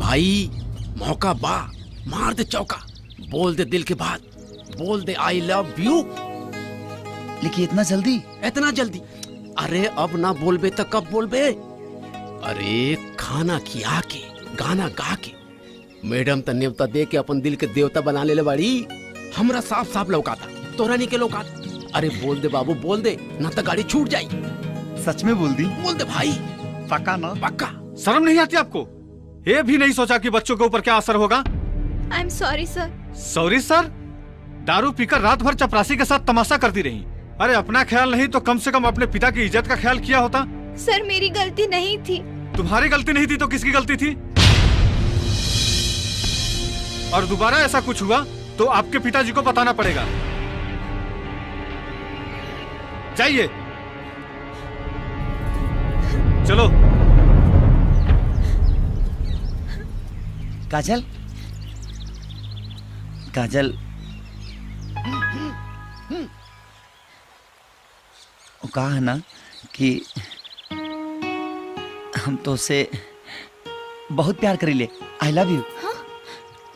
भाई मौका बा, मार दे चौका, बोल दे दिल की बात, बोल दे आई लव यू। लेकिन इतना जल्दी? इतना जल्दी? अरे अब ना बोलबे तो कब बोलबे? अरे खाना खिया के, गाना गा के, मैडम त न्योता दे के अपन दिल के देवता बना ले बाड़ी। हमरा साफ साफ लौकाता, तोरा नहीं के लौकाता। अरे बोल दे बाबू, बोल दे, ना तो गाड़ी छूट जाई। सच में बोल दी? बोल दे भाई। पक्का ना? पक्का। शर्म नहीं आती आपको? ये भी नहीं सोचा कि बच्चों के ऊपर क्या असर होगा? I am sorry sir. Sorry sir? दारू पीकर रात भर चपरासी के साथ तमाशा करती रही। अरे अपना ख्याल नहीं तो कम से कम अपने पिता की इज्जत का ख्याल किया होता। सर मेरी गलती नहीं थी। तुम्हारी गलती नहीं थी तो किसकी गलती थी? और दोबारा ऐसा कुछ हुआ तो आपके पिताजी को बताना पड़ेगा। जाइए, चलो। काजल, काजल, वो कहा है ना कि हम तो उसे बहुत प्यार करीले। I love you.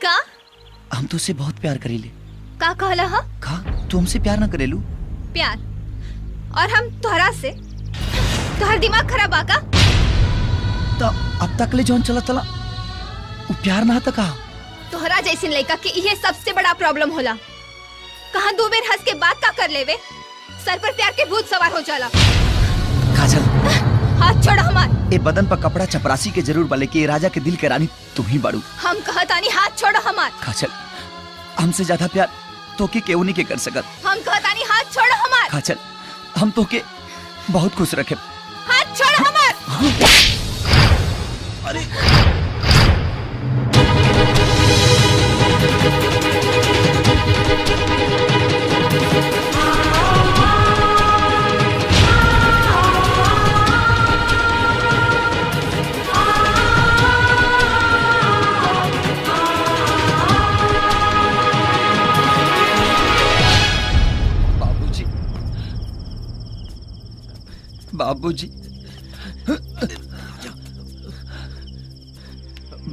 का? हम तो उसे बहुत प्यार करीले। का कहला? हा? का तू हमसे प्यार ना करेलू? प्यार? और हम तोहरा से? तोहर दिमाग खराब आका? तो अब तक ले जौन चला चला वो प्यार ना था। कहा तोहरा जैसे लड़का के ये सबसे बड़ा प्रॉब्लम होला। कहाँ दो बेर हंस के बात का कर लेवे, सर पर प्यार के भूत सवार हो जाला। काजल, हाथ छोड़ हमार। ए बदन पर कपड़ा चपरासी के जरूर बले कि राजा के दिल के रानी तुम ही बाड़ू। हम कहतानी हाथ छोड़ हमार। काजल, हमसे ज्यादा प्यार तो के केहू नहीं के कर सकत। हम कहतानी हाथ छोड़ हमार। काजल, हम तो के बहुत खुश रखे। हाथ छोड़ हमार। अरे बाबूजी,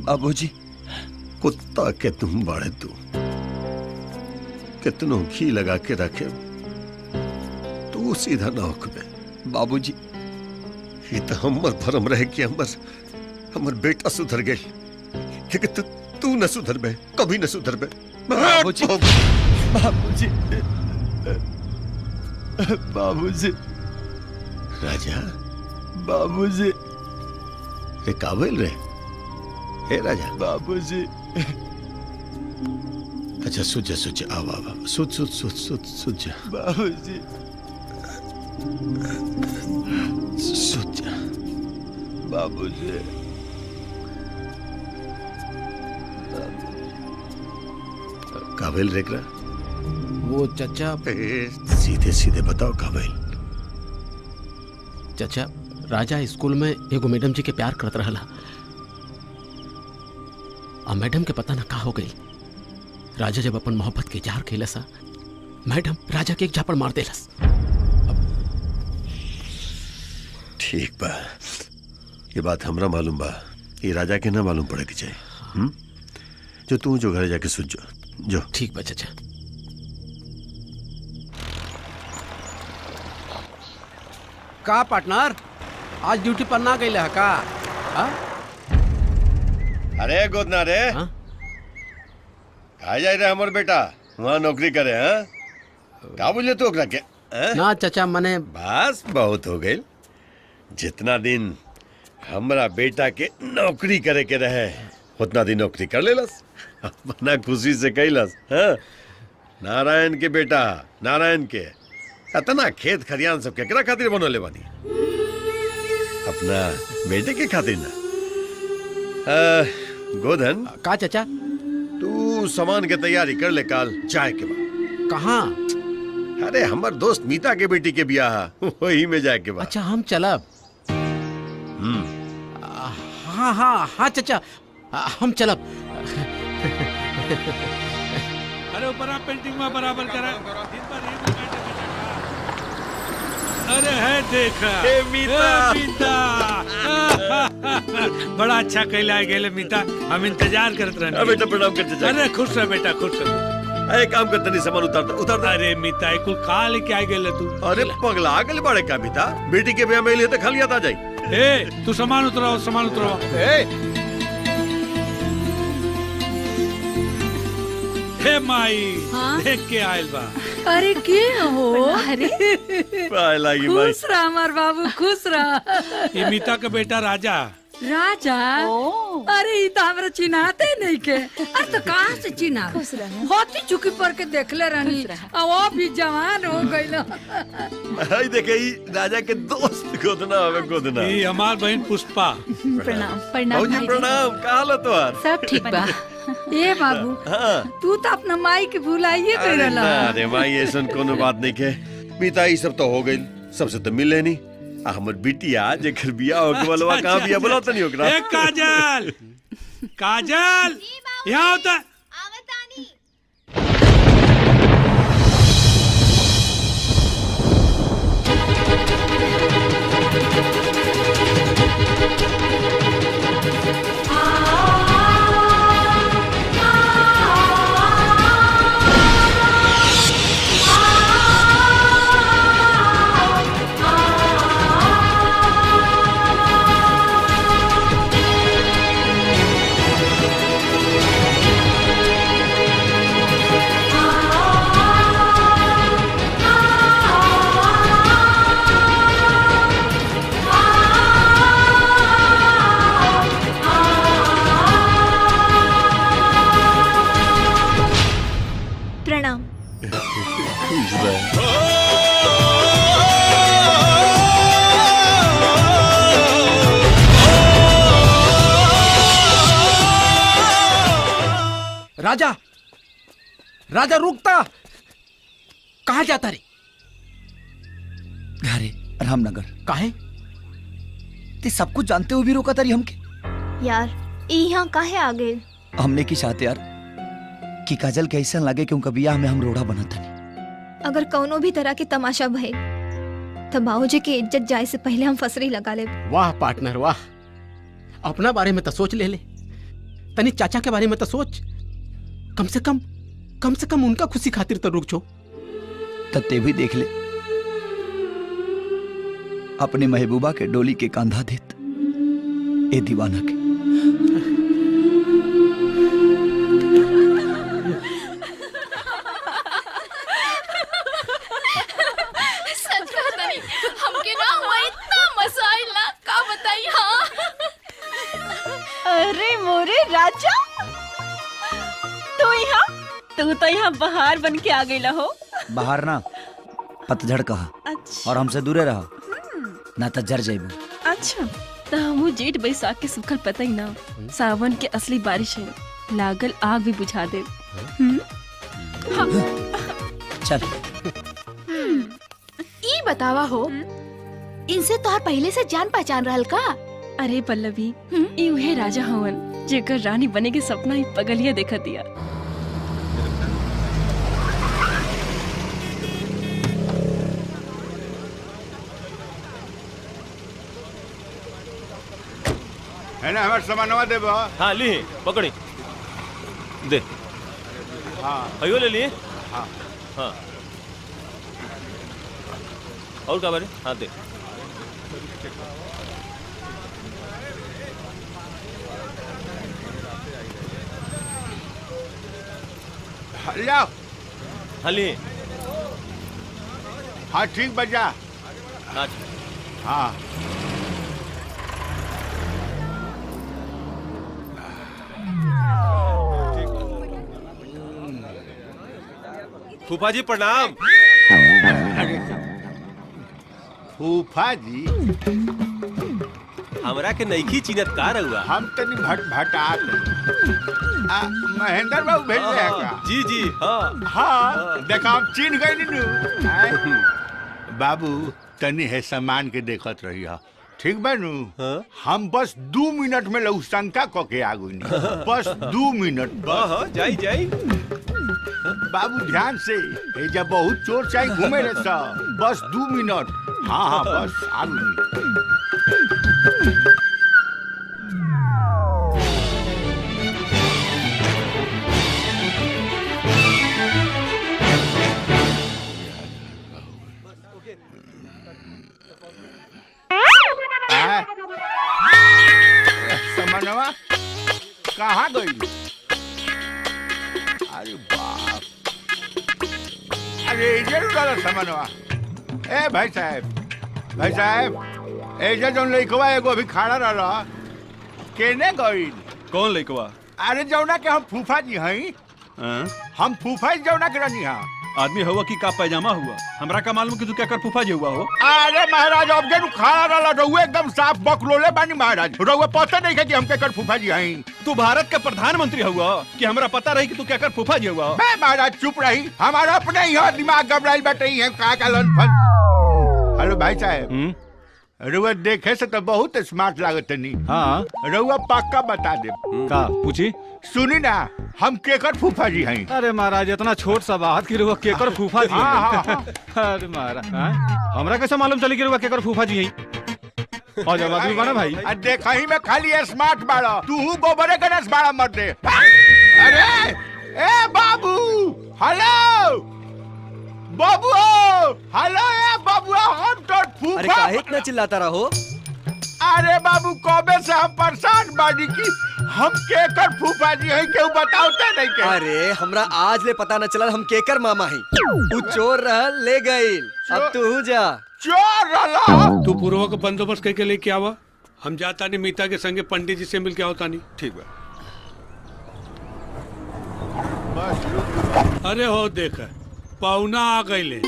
बाबूजी। कुत्ता के तुम बाड़े तू, कितनों घी लगा के रखे तू सीधा ना हुक्मे। बाबूजी, ये तो हमर भरम रहे कि हमर बेटा सुधर गई, लेकिन तू न सुधर बे, कभी न सुधर बे। बाबूजी, बाबूजी, बाबूजी। राजा, बाबूजी। रे काबिल रे, हे राजा। बाबूजी। अच्छा सुझ सुझ, आवा आवा, सुझ सुझ सुझ सुझ सुझ। बाबूजी, सुझ। बाबूजी। काबिल रेकरा? वो चचा, सीधे सीधे बताओ काबिल। चचा, राजा स्कूल में एगो मैडम जी के प्यार करत रहला। आ मैडम के पता ना का हो गई। राजा जब अपन मोहब्बत के इजहार कैलस, मैडम राजा के एक झापड़ मार देलस। ठीक बा, ये बात हमरा मालूम बा, ये राजा के ना मालूम पड़े के चाहिए। जो तू जो घर जाके सुझ जो। ठीक बा चचा। का पार्टनर, आज ड्यूटी पर ना गई है का? हा? अरे गोदना रे, कहा जाए रे हमर बेटा वहाँ नौकरी करे? का बोले तू ओकरा के? ना चचा, मने बस बहुत हो गई। जितना दिन हमरा बेटा के नौकरी करे के रहे उतना दिन नौकरी कर लेलस, अपना खुशी से कैलस। नारायण के बेटा, नारायण के इतना खेत खरियान सब केकरा खातिर बनोले बानी? अपना बेटे के खातिर ना। गोधन का चचा? तू सामान के तैयारी कर ले, काल चाय के बाद। कहाँ? अरे हमार दोस्त मीता के बेटी के ब्याह वही में जाए के बाद। अच्छा हम चलब। हाँ हाँ हाँ चचा, हम चलब। अरे ऊपर आप पेंटिंग में बराबर करा। अरे है देखा हे मीता। मीता। बड़ा अच्छा कहला गेले मीता, हम इंतजार करत रहने। बेटा प्रणाम कर चाचा। अरे खुश रह बेटा, खुश रह। अरे काम कर तनी सामान उतार। अरे मीता कुल का लेके आ गेले तू? अरे पगला गले बड़े का मीता, बेटी के ब्याह में लिए तो खाली आ जाई। ए तू सामान उतराओ। हे माई देख के आयल बा। अरे के हो? अरे पाए लागी भाई। खुश रह हमार बाबू, खुश रह। ये मीता का बेटा राजा। राजा? अरे ई तो हमरा चिन्हाते नहीं के। अरे तो कहाँ से चिन्हा? होती चुकी पर के देखले रहनी, अब वो भी जवान हो गइल। हाय देखे ई राजा के दोस्त गोदना हवे गोदना। ये हमार बहन पुष्पा। प्रणाम। भौजी प्रणाम, का हाल है तोहार? सब ठीक बा। ए बाबू, हाँ। तू तो अपना माई के भुलाइए करला। अरे माई ऐसा कोनो बात नहीं के। मीता ई सब तो हो गई, सबसे तो मिले नहीं। हमर बिटिया जेकर बियाह हो के बलवा कहां बियाह बोला तो नहीं ओकरा। ए काजल, काजल यहाँ होता। प्रणाम। राजा, राजा रुकता। कहाँ जाता रे? घरे रामनगर। काहे? ते सब कुछ जानते हुए भी रोका तारी हमके। यार यहाँ काहे आ गए? हमने की चाहते यार कि काजल के ऐसा लगे कि उनका बियाह में हम रोड़ा बना था। अगर कौनो भी तरह के तमाशा भइल तो बाबूजी की इज्जत जाए से पहले हम फसरी लगा ले। वाह पार्टनर वाह, अपना बारे में तो सोच ले तनी चाचा के बारे में तो सोच। कम से कम उनका खुशी खातिर तो रुक छो। तत्ते भी देख ले अपने महबूबा के डोली के कांधा देत ए दीवाना के। सच कहता नहीं, हमके ना हुआ इतना मजा आइला, का बताई। हाँ अरे मोरे राजा, तू तो यहाँ बाहर बन के आ गईला हो। बाहर ना, पतझड़ कहा। अच्छा। और हमसे दूरे रहा ना तो जर जाइबू। अच्छा तो हम जेठ बैसाख के सुखल पता ही ना, सावन के असली बारिश है, लागल आग भी बुझा दे। चल ई बतावा हो, इनसे तोहर पहले से जान पहचान रहल का? अरे पल्लवी, ई उहे राजा हवन जेकर रानी बने के सपना ही पगलिया देखा दिया। है ना हमारे सामानवा देबो। हाँ ली पकड़ी दे। हाँ अयो ले लिए। हाँ हाँ और क्या बारे? हाँ दे। लाओ। हाँ लिए। हाँ ठीक बजा। हाँ हाँ फूफा जी प्रणाम। फूफा जी हमरा के नईखी चिन्हत का रहुआ? हम तनी भटभटात महेंद्र बाबू भेज रहे का? जी जी हाँ हाँ देखा हम चिन्ह गए नीनू। बाबू तनी है सामान के देखत रही हा, ठीक बा नू? हम बस 2 मिनट में लौशंका क के आ गई। बस 2 मिनट बस। जाई जाई। बाबू ध्यान से, जब बहुत चोर चाहे घूमे रहे सब। बस 2 मिनट हाँ हाँ बस आ गई। समनवा कहाँ गई? अरे बाप, अरे इधर उड़ा समनवा। ए भाई साहब, ऐसे जौन लइकवा एगो अभी खड़ा रहा केने गई? कौन लइकवा? अरे जौना के हम फूफा जी हई। हम फूफा जी जौना के रहनी हा। आदमी हुआ कि का पैजामा हुआ? हमरा का मालूम कि तू क्या कर फूफा जी हुआ हो? अरे महाराज अब के खड़ा रहा रहुए एकदम साफ बकलोले बानी महाराज। रहुए पता नहीं है कि हम के कर फूफा जी हई। तू भारत का प्रधानमंत्री हुआ कि हमरा पता रही कि तू क्या कर फूफा जी हुआ? मैं महाराज चुप रही, हमारा अपने ही दिमाग घबराइल बैठे ही है का लनफन। हेलो भाई साहब, रहुआ देखे से तो बहुत स्मार्ट लागत नहीं। हाँ रहुआ पक्का बता दे। का पूछी? सुनी ना, हम केकर फूफा जी हैं। अरे महाराज इतना छोट सा बात कि रुआ केकर फूफा जी हैं। अरे महाराज हमरा कैसे मालूम चली कि रुआ केकर फूफा जी हैं? और जब आदमी बना भाई देखा ही में खाली स्मार्ट बाड़ा, तू गोबरे गणेश बाड़ा मर दे। अरे ए बाबू, हेलो बाबू, हेलो ए बाबू, हम तो फूफा। अरे काहे इतना चिल्लाता रहो? अरे बाबू कबे से हम परेशान बानी कि हम केकर फूफा जी हैं, क्यों बताओते नहीं के? अरे हमरा आज ले पता न चला हम केकर मामा हैं। तू चोर रह ले गई, अब तू जा। चोर रहा? तू पूर्व का बंदोबस्त करके लेके आवा, हम जाता नहीं मीता के संगे पंडित जी से मिल के आवता नहीं। ठीक है। अरे हो देख पौना आ गई।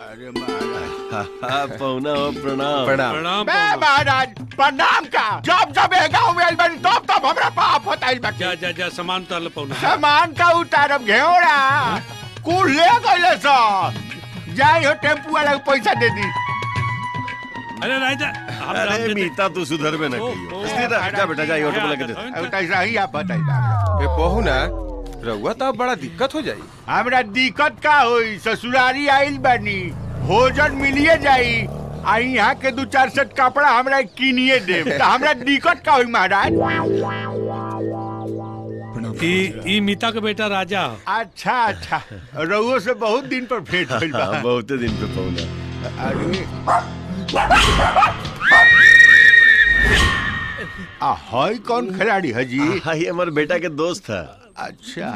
अरे महाराज पौना हो, प्रणाम। प्रणाम महाराज प्रणाम का। जब जब गाँव में आइल तब हमरा पाप होता है। जा जा जा सामान उतार लो पौना। सामान का उतारब घेरा कुल ले गइले सा। जाई हो टेम्पू वाला को पैसा दे दी। अरे राजा अरे मीता तू सुधर में न कहियो। जा बेटा जा ऑटो में लेके दे। ऐसा ही आप बताइए। ए बहू ना रहुआ तो बड़ा दिक्कत हो जाई। हमरा दिक्कत का होई? ससुरारी आइल बानी, भोजन मिलिए जाई। आई यहाँ के 2-4 सेट कपड़ा हमरा किनिए दे। तो हमरा दिक्कत का होई महाराज? ई मीता का बेटा राजा। अच्छा रउओ से बहुत दिन पर भेंट भइल बा। बहुत दिन पे पौना। अरे हाय कौन खिलाड़ी है जी? हाय हमारे बेटा के दोस्त है। अच्छा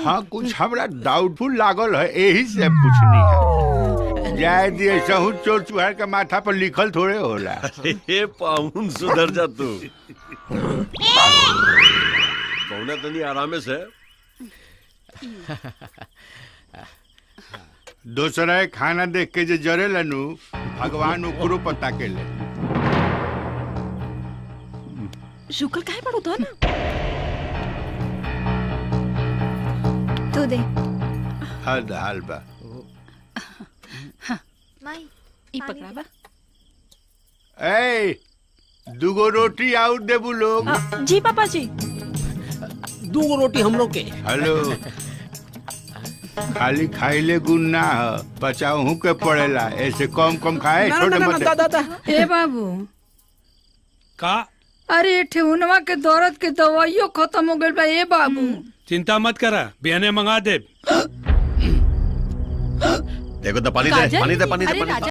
हाँ, कुछ हमरा डाउटफुल लागल है, यही से पूछनी है। जाए दिए सहू चोर चुहार के माथा पर लिखल थोड़े होला। अरे पाउन सुधर जा तू। पौना तनी आरामे से। दूसरा खाना देख के जे जरे लनू, भगवान ऊपरो पता के ले। शुक्र काहे पड़ो तो ना? तू दे। हाल बा। माई ई पकड़ावा। ए 2 रोटी और देबू लोग। जी पापा जी। 2 रोटी हम लोग के। हेलो, खाली खाइले गुण ना है, बचाऊ के पड़ेला। ऐसे कम खाए, छोटे मोटे। ए बाबू का? अरे ठेहुनवा के दर्द के दवाइयो खत्म हो गइल बा। ए बाबू चिंता मत करा, बिहने मंगा दे। देखो तो पानी दे।